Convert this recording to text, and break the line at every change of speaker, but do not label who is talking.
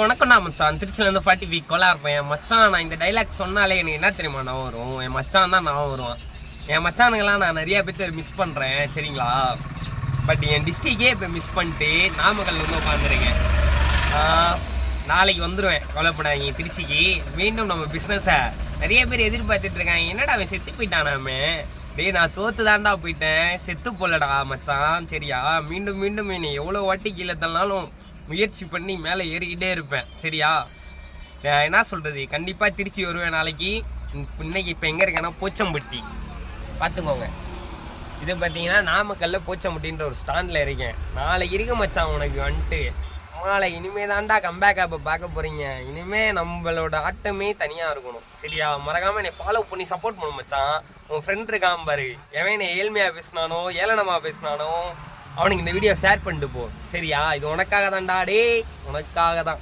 உனக்கும் நான் மச்சான் திருச்சியிலேருந்து 40 வீக் கொலா இருப்பேன் மச்சான். நான் இந்த டைலாக் சொன்னாலே எனக்கு என்ன தெரியுமா நான் வரும், என் மச்சான் தான் நான் வருவான். என் மச்சானுங்கெல்லாம் நான் நிறைய பேர் மிஸ் பண்ணுறேன் சரிங்களா. பட் என் டிஸ்ட்ரிக்டே இப்போ மிஸ் பண்ணிட்டு நாமக்கல் வந்து உட்காந்துருக்கேன். நாளைக்கு வந்துடுவேன், கொலைப்படாங்க திருச்சிக்கு. மீண்டும் நம்ம பிஸ்னஸை நிறைய பேர் எதிர்பார்த்துட்டு இருக்காங்க. என்னடா அவன் செத்து போயிட்டானாமே. டேய் நான் தோத்து தாண்டா போயிட்டேன், செத்து போலடா மச்சான் சரியா. மீண்டும் மீண்டும் என்னை எவ்வளோ வாட்டி கீழே தள்ளாலும் முயற்சி பண்ணி மேலே ஏறிக்கிட்டே இருப்பேன் சரியா. என்ன சொல்கிறது, கண்டிப்பாக திருச்சி வருவேன் நாளைக்கு. இன்னைக்கு இப்போ எங்கே இருக்கேன்னா போச்சம்பட்டி பார்த்துக்கோங்க. இது பார்த்தீங்கன்னா நாமக்கல்ல போச்சம்பட்டின்ற ஒரு ஸ்டாண்டில் இருக்கேன். நாளைக்கு இருக்க மச்சான் உனக்கு வந்துட்டு மாலை. இனிமே தாண்டா கம்பேக் ஆப்பை பார்க்க போகிறீங்க. இனிமேல் நம்மளோட ஆட்டமே தனியாக இருக்கணும் சரியா. மறக்காமல் என்னை ஃபாலோ பண்ணி சப்போர்ட் பண்ண மச்சான். உன் ஃப்ரெண்ட் இருக்கான் பாரு, எவன் என்னை ஏழ்மையாக பேசினானோ ஏளனமாக பேசினானோ அவனுக்கு இந்த வீடியோ ஷேர் பண்ணிட்டு போ சரியா. இது உனக்காக தான்டா, டே உனக்காக தான்.